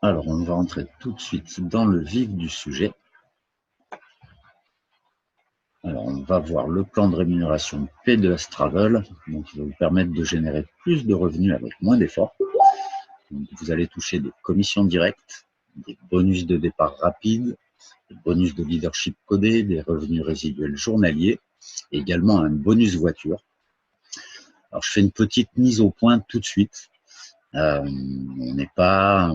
Alors, on va entrer tout de suite dans le vif du sujet. Alors, on va voir le plan de rémunération P2S Travel, donc qui va vous permettre de générer plus de revenus avec moins d'efforts. Vous allez toucher des commissions directes, des bonus de départ rapide, des bonus de leadership codé, des revenus résiduels journaliers, et également un bonus voiture. Alors, je fais une petite mise au point tout de suite. On n'est pas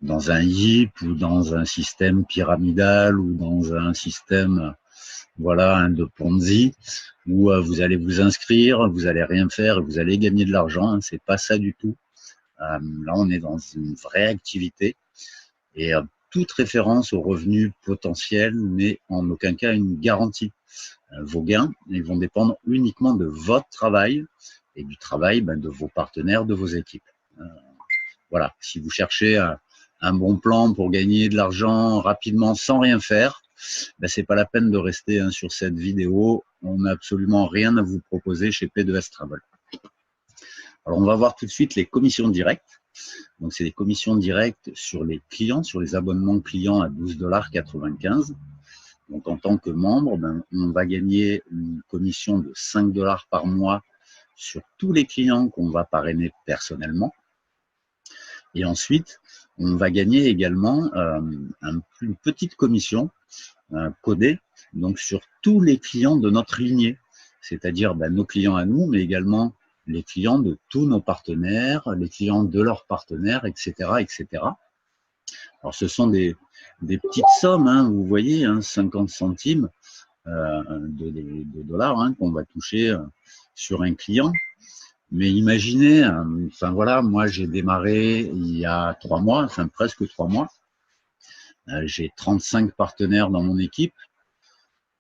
dans un HIP ou dans un système pyramidal ou dans un système de Ponzi où vous allez vous inscrire, vous allez rien faire, vous allez gagner de l'argent. C'est pas ça du tout. Là, on est dans une vraie activité et toute référence aux revenus potentiels n'est en aucun cas une garantie. Vos gains, ils vont dépendre uniquement de votre travail et du travail de vos partenaires, de vos équipes. Voilà, si vous cherchez un bon plan pour gagner de l'argent rapidement sans rien faire, c'est pas la peine de rester sur cette vidéo. On n'a absolument rien à vous proposer chez P2S Travel. Alors, on va voir tout de suite les commissions directes. Donc, c'est des commissions directes sur les clients, sur les abonnements clients à 12,95 $. Donc, en tant que membre, on va gagner une commission de 5 $ par mois sur tous les clients qu'on va parrainer personnellement. Et ensuite, on va gagner également une petite commission codée donc sur tous les clients de notre lignée, c'est-à-dire nos clients à nous, mais également les clients de tous nos partenaires, les clients de leurs partenaires, etc., etc. Alors, ce sont des petites sommes, vous voyez, 50 centimes de dollars qu'on va toucher sur un client. Mais imaginez, moi j'ai démarré il y a 3 mois, presque 3 mois. J'ai 35 partenaires dans mon équipe.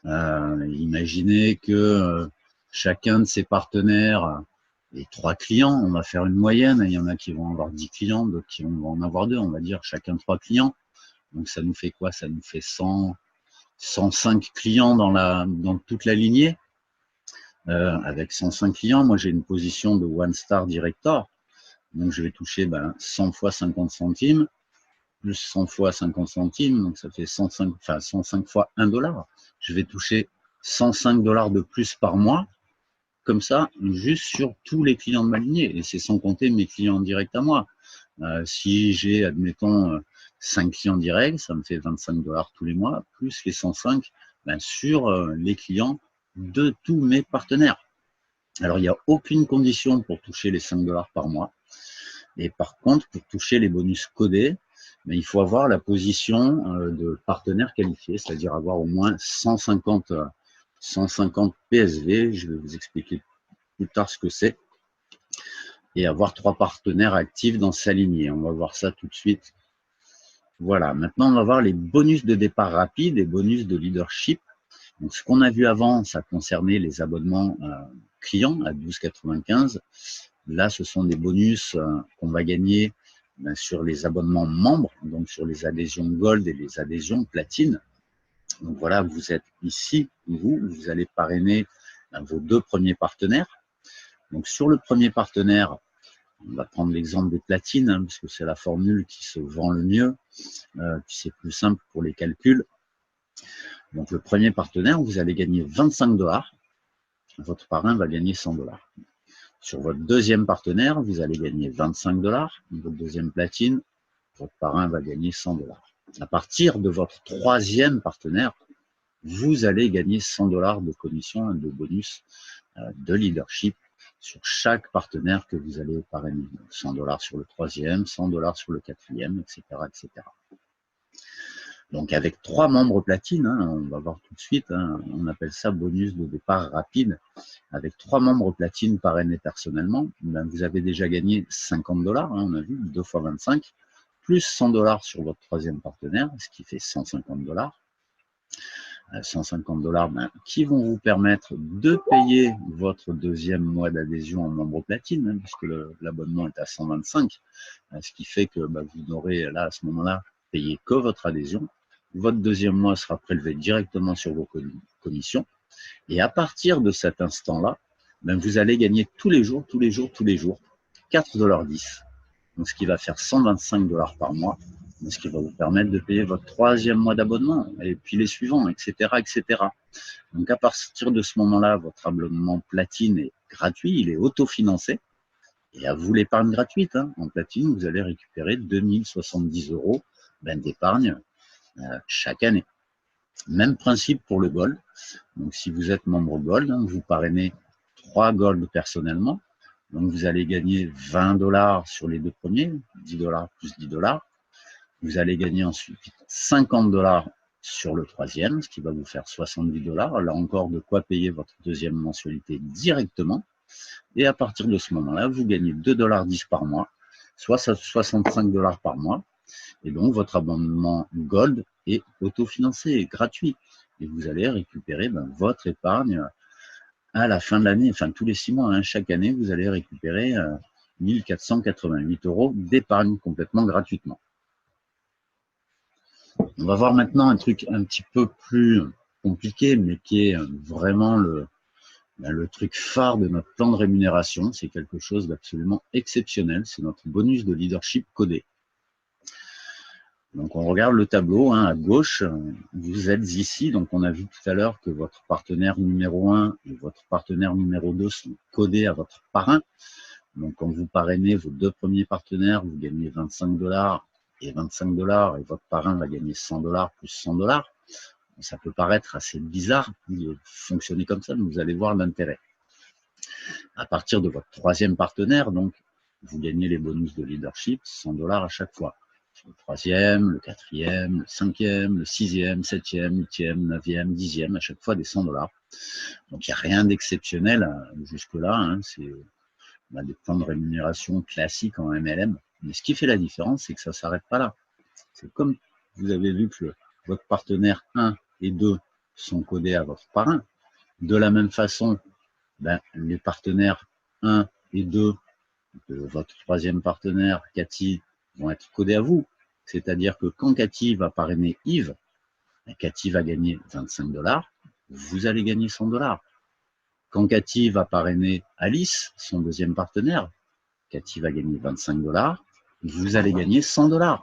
Imaginez que chacun de ces partenaires ait 3 clients. On va faire une moyenne. Il y en a qui vont avoir 10 clients, d'autres qui vont en avoir 2. On va dire chacun 3 clients. Donc ça nous fait quoi? Ça nous fait 105 clients dans toute la lignée. Avec 105 clients, moi j'ai une position de One Star Director. Donc je vais toucher 100 fois 50 centimes, plus 100 fois 50 centimes, donc ça fait 105 fois 1 $. Je vais toucher 105 $ de plus par mois, comme ça, juste sur tous les clients de ma lignée. Et c'est sans compter mes clients directs à moi. Si j'ai, admettons, 5 clients directs, ça me fait 25 $ tous les mois, plus les 105 sur les clients de tous mes partenaires. Alors, il n'y a aucune condition pour toucher les 5 $ par mois. Et par contre, pour toucher les bonus codés, il faut avoir la position de partenaire qualifié, c'est-à-dire avoir au moins 150 PSV. Je vais vous expliquer plus tard ce que c'est. Et avoir 3 partenaires actifs dans sa lignée. On va voir ça tout de suite. Voilà, maintenant on va voir les bonus de départ rapide et bonus de leadership. Donc, ce qu'on a vu avant, ça concernait les abonnements clients à 12,95 $. Là, ce sont des bonus qu'on va gagner sur les abonnements membres, donc sur les adhésions Gold et les adhésions Platine. Donc voilà, vous êtes ici, vous allez parrainer vos 2 premiers partenaires. Donc sur le premier partenaire, on va prendre l'exemple des platines, parce que c'est la formule qui se vend le mieux, puis c'est plus simple pour les calculs. Donc le premier partenaire, vous allez gagner 25 $. Votre parrain va gagner 100 $. Sur votre deuxième partenaire, vous allez gagner 25 $. Votre deuxième platine, votre parrain va gagner 100 $. À partir de votre troisième partenaire, vous allez gagner 100 $ de commission et de bonus de leadership sur chaque partenaire que vous allez parrainer. 100 $ sur le troisième, 100 $ sur le quatrième, etc., etc. Donc avec 3 membres platine, on va voir tout de suite, on appelle ça bonus de départ rapide. Avec 3 membres platine parrainés personnellement, vous avez déjà gagné 50 $, on a vu, 2 fois 25, plus 100 $ sur votre troisième partenaire, ce qui fait 150 $. 150 $ qui vont vous permettre de payer votre deuxième mois d'adhésion en membre platine, puisque l'abonnement est à 125, ce qui fait que vous n'aurez là à ce moment-là payé que votre adhésion. Votre deuxième mois sera prélevé directement sur vos commissions. Et à partir de cet instant-là, vous allez gagner tous les jours 4,10 $. donc ce qui va faire 125 $ par mois, ce qui va vous permettre de payer votre 3e mois d'abonnement, et puis les suivants, etc., etc. Donc à partir de ce moment-là, votre abonnement platine est gratuit, il est autofinancé, et à vous l'épargne gratuite. En platine, vous allez récupérer 2070 € d'épargne chaque année. Même principe pour le Gold. Donc si vous êtes membre Gold, vous parrainez 3 Gold personnellement. Donc vous allez gagner 20 $ sur les 2 premiers, 10 $ plus 10 $. Vous allez gagner ensuite 50 $ sur le 3e, ce qui va vous faire 70 $. Là encore, de quoi payer votre 2e mensualité directement. Et à partir de ce moment-là, vous gagnez 2,10 $ par mois, soit 65 $ par mois. Et donc, votre abonnement Gold est autofinancé et gratuit. Et vous allez récupérer votre épargne à la fin de l'année, enfin tous les 6 mois. Chaque année, vous allez récupérer 1488 € d'épargne complètement gratuitement. On va voir maintenant un truc un petit peu plus compliqué, mais qui est vraiment le truc phare de notre plan de rémunération. C'est quelque chose d'absolument exceptionnel. C'est notre bonus de leadership codé. Donc, on regarde le tableau à gauche. Vous êtes ici. Donc, on a vu tout à l'heure que votre partenaire numéro 1 et votre partenaire numéro 2 sont codés à votre parrain. Donc, quand vous parrainez vos 2 premiers partenaires, vous gagnez 25 $ et 25 $, et votre parrain va gagner 100 $ plus 100 $. Ça peut paraître assez bizarre de fonctionner comme ça, mais vous allez voir l'intérêt. À partir de votre 3e partenaire, donc, vous gagnez les bonus de leadership, 100 $ à chaque fois. Sur le 3e, le 4e, le 5e, le 6e, 7e, 8e, 9e, 10e, à chaque fois des 100 $. Donc, il n'y a rien d'exceptionnel jusque-là. C'est des plans de rémunération classiques en MLM. Mais ce qui fait la différence, c'est que ça ne s'arrête pas là. C'est comme vous avez vu que votre partenaire 1 et 2 sont codés à votre parrain. De la même façon, les partenaires 1 et 2 de votre 3e partenaire, Cathy, vont être codés à vous. C'est-à-dire que quand Cathy va parrainer Yves, Cathy va gagner 25 $, vous allez gagner 100 $. Quand Cathy va parrainer Alice, son 2e partenaire, Cathy va gagner 25 $, vous allez gagner 100 $.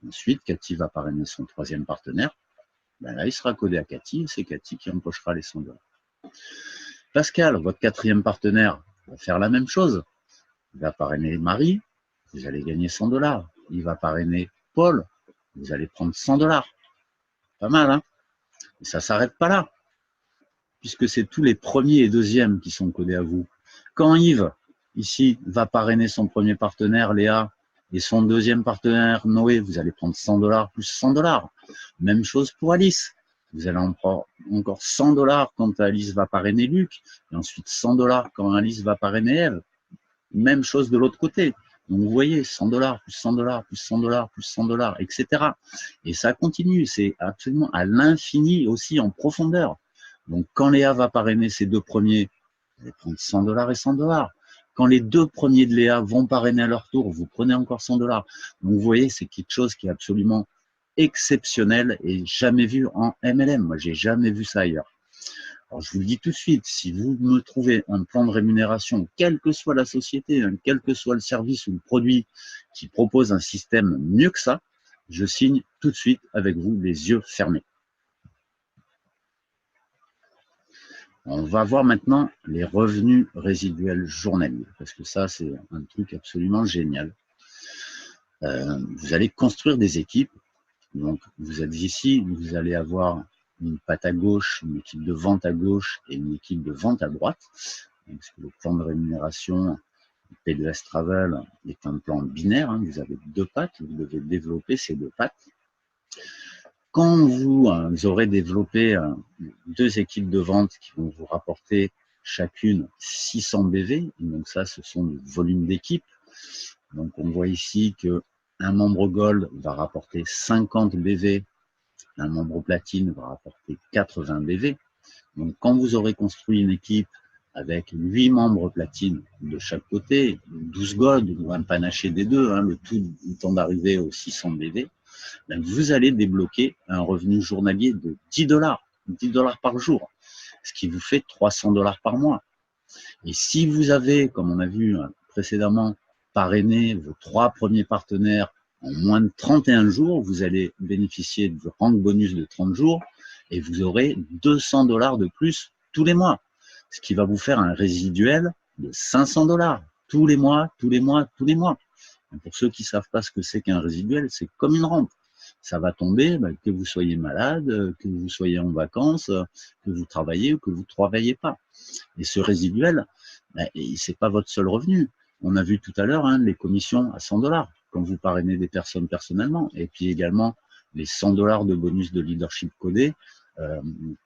Ensuite, Cathy va parrainer son 3e partenaire, là il sera codé à Cathy, c'est Cathy qui empochera les 100 $. Pascal, votre 4e partenaire, va faire la même chose. Il va parrainer Marie, vous allez gagner 100 $. Il va parrainer Paul, vous allez prendre 100 $. Pas mal, hein? Et ça ne s'arrête pas là, puisque c'est tous les 1er et 2e qui sont codés à vous. Quand Yves, ici, va parrainer son 1er partenaire, Léa, et son 2e partenaire, Noé, vous allez prendre 100 $ plus 100 $. Même chose pour Alice. Vous allez en prendre encore 100 $ quand Alice va parrainer Luc, et ensuite 100 $ quand Alice va parrainer Ève. Même chose de l'autre côté. Donc vous voyez, 100 $, plus 100 $, plus 100 $, plus 100 $, etc. Et ça continue, c'est absolument à l'infini aussi en profondeur. Donc quand Léa va parrainer ses 2 premiers, vous allez prendre 100 $ et 100 $. Quand les 2 premiers de Léa vont parrainer à leur tour, vous prenez encore 100 $. Donc vous voyez, c'est quelque chose qui est absolument exceptionnel et jamais vu en MLM. Moi, j'ai jamais vu ça ailleurs. Alors, je vous le dis tout de suite, si vous me trouvez un plan de rémunération, quelle que soit la société, quel que soit le service ou le produit qui propose un système mieux que ça, je signe tout de suite avec vous les yeux fermés. On va voir maintenant les revenus résiduels journaliers, parce que ça, c'est un truc absolument génial. Vous allez construire des équipes. Donc, vous êtes ici, vous allez avoir une patte à gauche, une équipe de vente à gauche et une équipe de vente à droite. Donc, le plan de rémunération P2S Travel est un plan binaire. Vous avez 2 pattes, vous devez développer ces 2 pattes. Quand vous aurez développé 2 équipes de vente qui vont vous rapporter chacune 600 BV, donc ça, ce sont le volume d'équipe. Donc, on voit ici que un membre Gold va rapporter 50 BV, un membre Platine va rapporter 80 BV. Donc, quand vous aurez construit une équipe avec 8 membres Platine de chaque côté, 12 Gold ou un panaché des 2, le tout du temps d'arriver aux 600 BV, vous allez débloquer un revenu journalier de 10 $, 10 $ par jour, ce qui vous fait 300 $ par mois. Et si vous avez, comme on a vu précédemment, parrainez vos 3 premiers partenaires en moins de 31 jours, vous allez bénéficier du rank bonus de 30 jours et vous aurez 200 $ de plus tous les mois, ce qui va vous faire un résiduel de 500 $ tous les mois, tous les mois, tous les mois. Et pour ceux qui ne savent pas ce que c'est qu'un résiduel, c'est comme une rente. Ça va tomber, que vous soyez malade, que vous soyez en vacances, que vous travaillez ou que vous ne travaillez pas. Et ce résiduel, ce n'est pas votre seul revenu. On a vu tout à l'heure les commissions à 100 $ quand vous parrainez des personnes personnellement, et puis également les 100 $ de bonus de leadership codé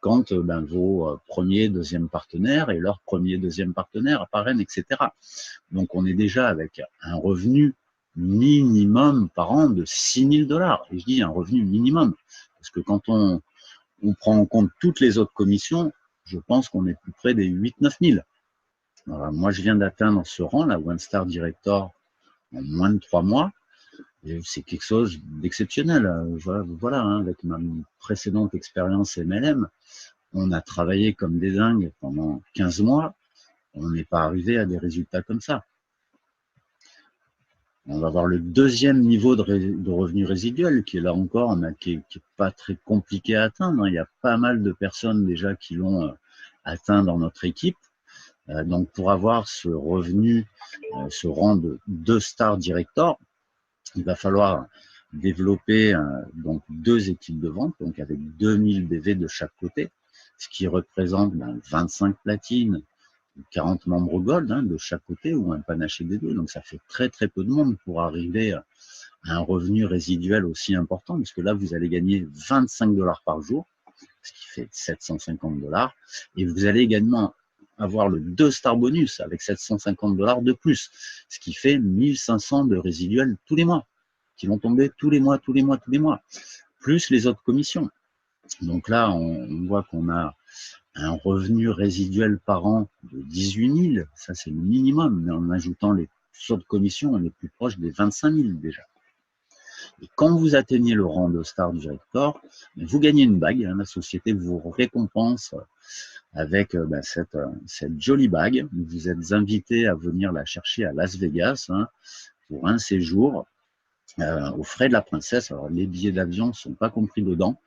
quand vos premiers, deuxièmes partenaires et leurs premiers, deuxièmes partenaires parrainent, etc. Donc on est déjà avec un revenu minimum par an de 6 000 $. Et je dis un revenu minimum, parce que quand on prend en compte toutes les autres commissions, je pense qu'on est plus près des 8 000 – 9 000. Alors, moi, je viens d'atteindre ce rang, la One Star Director, en moins de 3 mois. C'est quelque chose d'exceptionnel. Voilà, avec ma précédente expérience MLM, on a travaillé comme des dingues pendant 15 mois. On n'est pas arrivé à des résultats comme ça. On va voir le deuxième niveau de revenu résiduel, qui est là encore, qui n'est pas très compliqué à atteindre. Il y a pas mal de personnes déjà qui l'ont atteint dans notre équipe. Donc pour avoir ce revenu, ce rang de 2 Star Director, il va falloir développer donc 2 équipes de vente, donc avec 2000 BV de chaque côté, ce qui représente 25 platines, 40 membres gold de chaque côté ou un panaché des deux. Donc ça fait très très peu de monde pour arriver à un revenu résiduel aussi important, parce que là vous allez gagner 25 $ par jour, ce qui fait 750 $, et vous allez également avoir le 2 Star bonus avec 750 $ de plus, ce qui fait 1500 de résiduel tous les mois, qui vont tomber tous les mois, plus les autres commissions. Donc là, on voit qu'on a un revenu résiduel par an de 18 000, ça c'est le minimum, mais en ajoutant les autres commissions, on est plus proche des 25 000 déjà. Et quand vous atteignez le rang de Star Director, vous gagnez une bague, la société vous récompense avec cette jolie bague. Vous êtes invité à venir la chercher à Las Vegas pour un séjour aux frais de la princesse. Alors les billets d'avion ne sont pas compris dedans.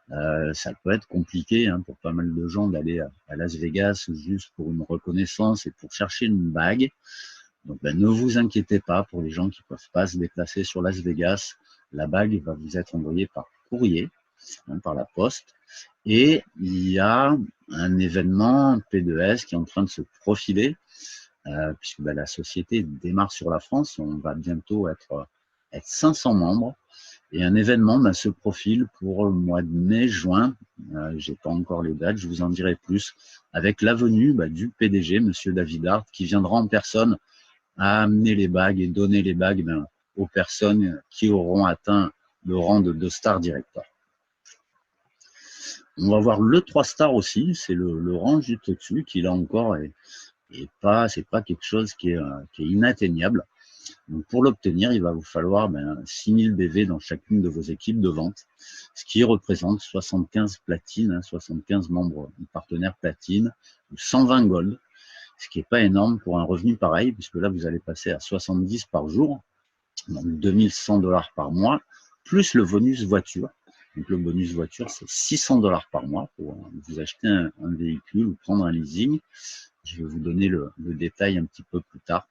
Ça peut être compliqué pour pas mal de gens d'aller à Las Vegas juste pour une reconnaissance et pour chercher une bague. Donc ne vous inquiétez pas pour les gens qui ne peuvent pas se déplacer sur Las Vegas. La bague va vous être envoyée par courrier, par la poste. Et il y a un événement P2S qui est en train de se profiler, puisque la société démarre sur la France. On va bientôt être 500 membres. Et un événement se profile pour le mois de mai-juin. Je n'ai pas encore les dates, je vous en dirai plus, avec la venue du PDG, Monsieur David Hart, qui viendra en personne à amener les bagues et donner les bagues aux personnes qui auront atteint le rang de 2 Star Director. On va voir le 3 Star aussi, c'est le rang juste au-dessus, qui là encore c'est pas quelque chose qui est inatteignable. Donc pour l'obtenir, il va vous falloir 6000 BV dans chacune de vos équipes de vente, ce qui représente 75 platines, 75 membres partenaires platines, ou 120 gold, ce qui n'est pas énorme pour un revenu pareil, puisque là vous allez passer à 70 par jour, donc 2100 $ par mois, plus le bonus voiture. Donc le bonus voiture, c'est 600 $ par mois pour vous acheter un véhicule ou prendre un leasing. Je vais vous donner le détail un petit peu plus tard.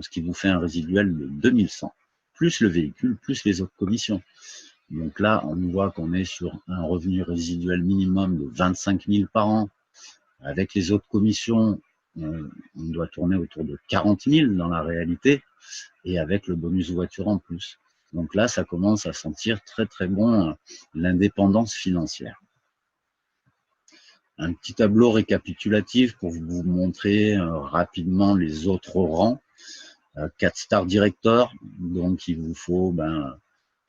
Ce qui vous fait un résiduel de 2100, plus le véhicule, plus les autres commissions. Donc là, on voit qu'on est sur un revenu résiduel minimum de 25 000 par an. Avec les autres commissions, on doit tourner autour de 40 000 dans la réalité, et avec le bonus voiture en plus. Donc là, ça commence à sentir très très bon l'indépendance financière. Un petit tableau récapitulatif pour vous montrer rapidement les autres rangs. 4 Star Director, donc il vous faut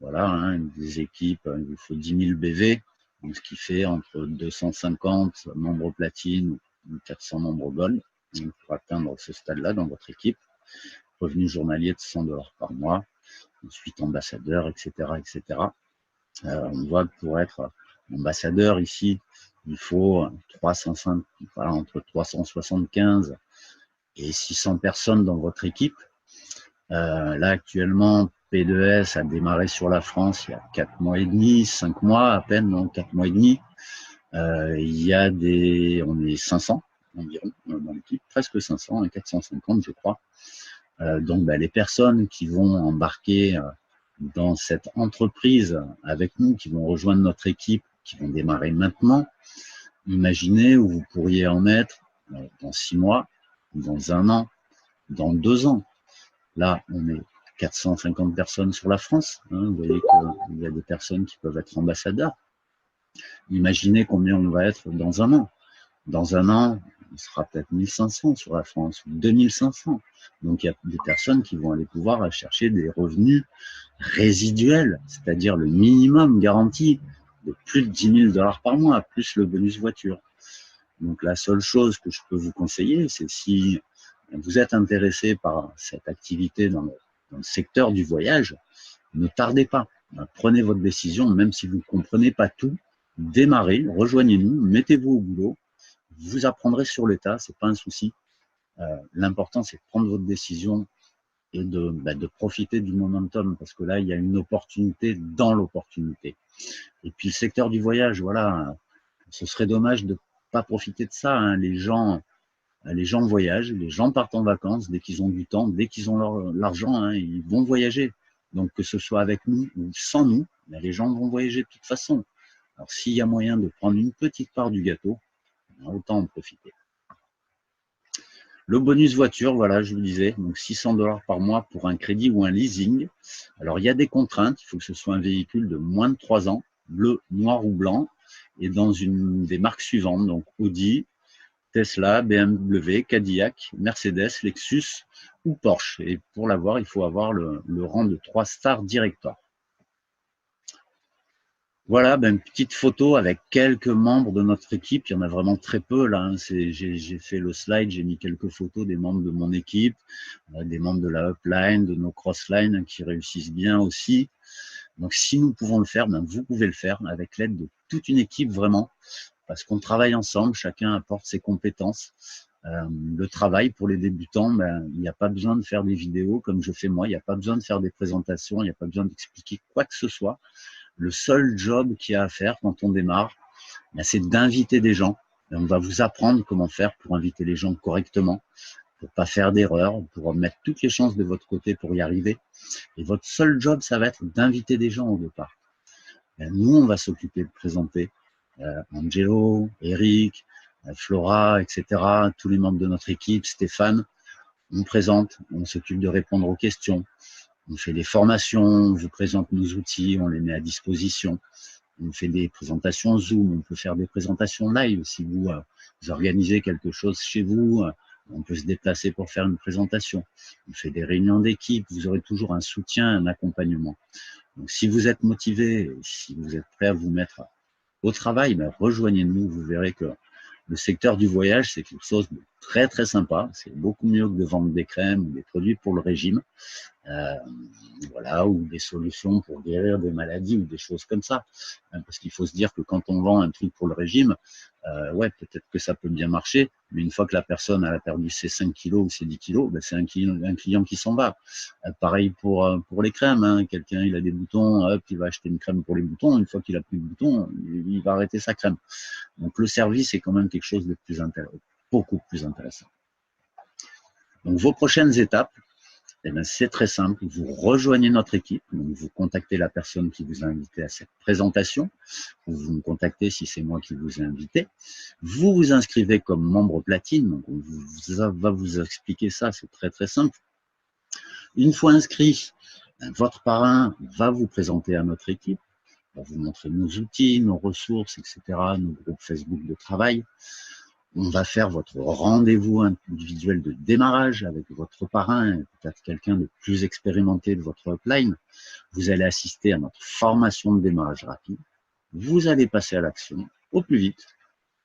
des équipes, il vous faut 10 000 BV, donc ce qui fait entre 250 membres platine ou 400 membres gold pour atteindre ce stade-là dans votre équipe. Revenu journalier de 100 $ par mois, ensuite ambassadeur, etc. etc. On voit que pour être ambassadeur ici, il faut entre 375 et 600 personnes dans votre équipe. Là, actuellement, P2S a démarré sur la France il y a 4 mois et demi, 5 mois à peine, non, 4 mois et demi. Il y a on est 500 environ dans l'équipe, presque 500, 450 je crois. Donc, les personnes qui vont embarquer dans cette entreprise avec nous, qui vont rejoindre notre équipe, qui vont démarrer maintenant, imaginez où vous pourriez en être dans 6 mois, dans 1 an, dans 2 ans. Là, on est 450 personnes sur la France. Vous voyez qu'il y a des personnes qui peuvent être ambassadeurs. Imaginez combien on va être dans 1 an. Dans 1 an, on sera peut-être 1500 sur la France, ou 2500. Donc, il y a des personnes qui vont aller pouvoir chercher des revenus résiduels, c'est-à-dire le minimum garanti de plus de 10 000 $ par mois, plus le bonus voiture. Donc, la seule chose que je peux vous conseiller, c'est si vous êtes intéressé par cette activité dans le secteur du voyage, ne tardez pas. Prenez votre décision, même si vous ne comprenez pas tout, démarrez, rejoignez-nous, mettez-vous au boulot, vous apprendrez sur le tas, c'est pas un souci. L'important, c'est de prendre votre décision et de profiter du momentum, parce que là, il y a une opportunité dans l'opportunité. Et puis, le secteur du voyage, voilà, ce serait dommage de ne pas profiter de ça. Les gens voyagent, les gens partent en vacances dès qu'ils ont du temps, dès qu'ils ont l'argent, ils vont voyager. Donc, que ce soit avec nous ou sans nous, les gens vont voyager de toute façon. Alors, s'il y a moyen de prendre une petite part du gâteau, autant en profiter. Le bonus voiture, voilà, je vous le disais, donc 600 $ par mois pour un crédit ou un leasing. Alors, il y a des contraintes, il faut que ce soit un véhicule de moins de 3 ans, bleu, noir ou blanc, et dans une des marques suivantes, donc Audi, Tesla, BMW, Cadillac, Mercedes, Lexus ou Porsche. Et pour l'avoir, il faut avoir le rang de 3 stars director. Voilà, une petite photo avec quelques membres de notre équipe. Il y en a vraiment très peu là. J'ai fait le slide, j'ai mis quelques photos des membres de mon équipe, des membres de la upline, de nos crosslines qui réussissent bien aussi. Donc, si nous pouvons le faire, vous pouvez le faire avec l'aide de toute une équipe vraiment, parce qu'on travaille ensemble, chacun apporte ses compétences. Le travail pour les débutants, il n'y a pas besoin de faire des vidéos comme je fais moi, il n'y a pas besoin de faire des présentations, il n'y a pas besoin d'expliquer quoi que ce soit. Le seul job qu'il y a à faire quand on démarre, c'est d'inviter des gens. Et on va vous apprendre comment faire pour inviter les gens correctement, pour pas faire d'erreurs, pour mettre toutes les chances de votre côté pour y arriver. Et votre seul job, ça va être d'inviter des gens au départ. Et nous, on va s'occuper de présenter Angelo, Eric, Flora, etc., tous les membres de notre équipe, Stéphane. On présente, on s'occupe de répondre aux questions. On fait des formations, on vous présente nos outils, on les met à disposition. On fait des présentations Zoom, on peut faire des présentations live. Si vous organisez quelque chose chez vous, on peut se déplacer pour faire une présentation. On fait des réunions d'équipe, vous aurez toujours un soutien, un accompagnement. Donc, si vous êtes motivé, si vous êtes prêt à vous mettre au travail, rejoignez-nous, vous verrez que le secteur du voyage, c'est quelque chose de très très sympa. C'est beaucoup mieux que de vendre des crèmes ou des produits pour le régime. Voilà, ou des solutions pour guérir des maladies ou des choses comme ça. Parce qu'il faut se dire que quand on vend un truc pour le régime, ouais, peut-être que ça peut bien marcher, mais une fois que la personne a perdu ses 5 kilos ou ses 10 kilos, c'est un client qui s'en va. Pareil pour les crèmes, quelqu'un il a des boutons, hop, il va acheter une crème pour les boutons, une fois qu'il a plus de boutons, il va arrêter sa crème. Donc le service est quand même quelque chose de plus intéressant, beaucoup plus intéressant. Donc vos prochaines étapes, c'est très simple, vous rejoignez notre équipe, donc vous contactez la personne qui vous a invité à cette présentation, ou vous me contactez si c'est moi qui vous ai invité, vous vous inscrivez comme membre platine, donc on va vous expliquer ça, c'est très très simple. Une fois inscrit, votre parrain va vous présenter à notre équipe, va vous montrer nos outils, nos ressources, etc., nos groupes Facebook de travail. On va faire votre rendez-vous individuel de démarrage avec votre parrain, peut-être quelqu'un de plus expérimenté de votre upline. Vous allez assister à notre formation de démarrage rapide. Vous allez passer à l'action au plus vite.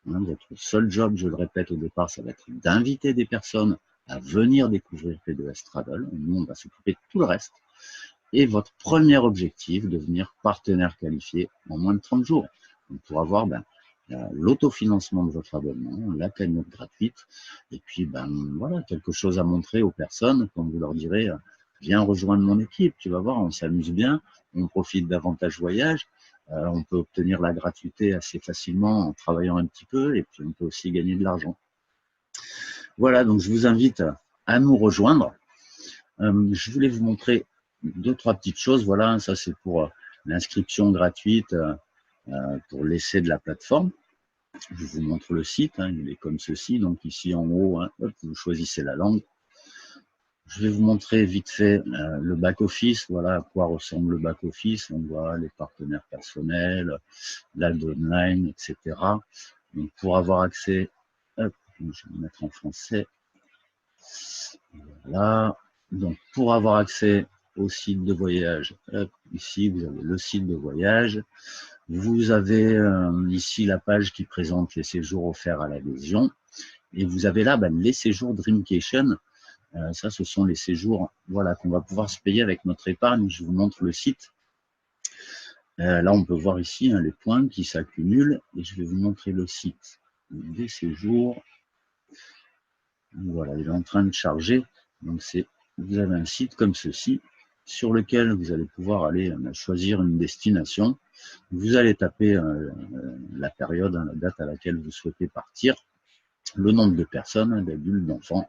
Votre seul job, je le répète au départ, ça va être d'inviter des personnes à venir découvrir P2S Travel. Nous, on va s'occuper de tout le reste. Et votre premier objectif, devenir partenaire qualifié en moins de 30 jours. Donc, pour avoir l'autofinancement de votre abonnement, la cagnotte gratuite, et puis voilà, quelque chose à montrer aux personnes quand vous leur direz viens rejoindre mon équipe, tu vas voir, on s'amuse bien, on profite d'avantages voyage, on peut obtenir la gratuité assez facilement en travaillant un petit peu, et puis on peut aussi gagner de l'argent. Voilà, donc je vous invite à nous rejoindre. Je voulais vous montrer 2-3 petites choses. Voilà, ça c'est pour l'inscription gratuite pour l'essai de la plateforme. Je vous montre le site, hein, il est comme ceci. Donc ici en haut, hein, hop, vous choisissez la langue. Je vais vous montrer vite fait le back-office. Voilà à quoi ressemble le back-office. On voit les partenaires personnels, la downline, etc. Donc pour avoir accès, hop, je vais me mettre en français. Voilà. Donc pour avoir accès au site de voyage, hop, ici vous avez le site de voyage. Vous avez ici la page qui présente les séjours offerts à l'adhésion. Et vous avez là les séjours Dreamcation. Ça, ce sont les séjours voilà, qu'on va pouvoir se payer avec notre épargne. Je vous montre le site. Là, on peut voir ici les points qui s'accumulent. Et je vais vous montrer le site des séjours. Voilà, il est en train de charger. Donc, vous avez un site comme ceci, sur lequel vous allez pouvoir aller choisir une destination. Vous allez taper la période, la date à laquelle vous souhaitez partir, le nombre de personnes, d'adultes, d'enfants.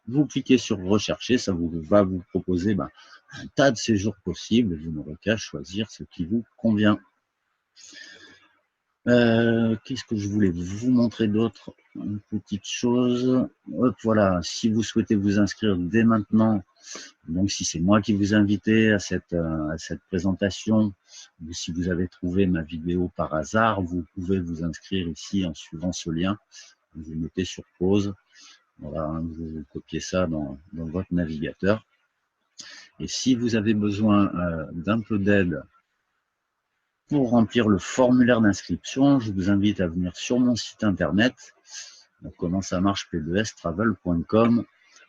Vous cliquez sur rechercher, ça va vous proposer un tas de séjours possibles. Vous n'aurez qu'à choisir ce qui vous convient. Qu'est-ce que je voulais vous montrer d'autre? Une petite chose. Hop, voilà, si vous souhaitez vous inscrire dès maintenant, donc si c'est moi qui vous invitez à cette présentation, ou si vous avez trouvé ma vidéo par hasard, vous pouvez vous inscrire ici en suivant ce lien. Vous mettez sur pause. Voilà, vous copiez ça dans votre navigateur. Et si vous avez besoin d'un peu d'aide pour remplir le formulaire d'inscription, je vous invite à venir sur mon site internet. Donc, comment ça marche, p2stravel.com.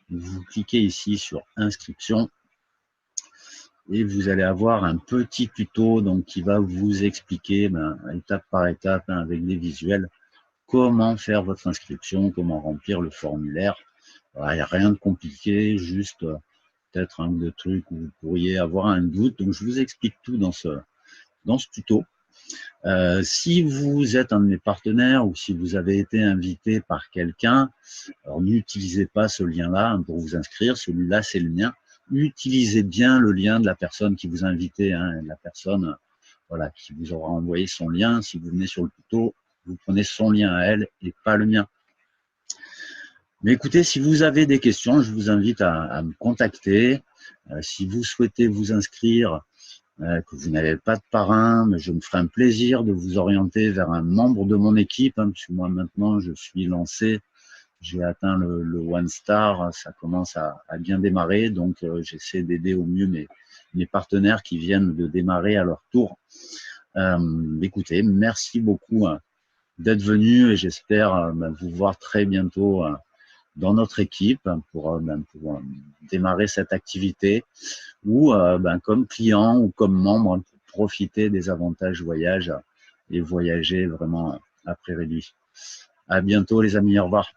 Vous cliquez ici sur inscription et vous allez avoir un petit tuto donc, qui va vous expliquer étape par étape avec des visuels comment faire votre inscription, comment remplir le formulaire. Il n'y a rien de compliqué, juste peut-être un ou deux trucs où vous pourriez avoir un doute. Donc, je vous explique tout dans ce tuto. Si vous êtes un de mes partenaires ou si vous avez été invité par quelqu'un, alors n'utilisez pas ce lien-là pour vous inscrire. Celui-là, c'est le mien. Utilisez bien le lien de la personne qui vous a invité, la personne voilà, qui vous aura envoyé son lien. Si vous venez sur le tuto, vous prenez son lien à elle et pas le mien. Mais écoutez, si vous avez des questions, je vous invite à me contacter. Si vous souhaitez vous inscrire, que vous n'avez pas de parrain, mais je me ferai un plaisir de vous orienter vers un membre de mon équipe, parce que moi maintenant je suis lancé, j'ai atteint le One Star, ça commence à bien démarrer, donc j'essaie d'aider au mieux mes partenaires qui viennent de démarrer à leur tour. Écoutez, merci beaucoup d'être venu et j'espère vous voir très bientôt dans notre équipe pour démarrer cette activité ou comme client ou comme membre pour profiter des avantages voyage et voyager vraiment à prix réduit. À bientôt les amis, au revoir.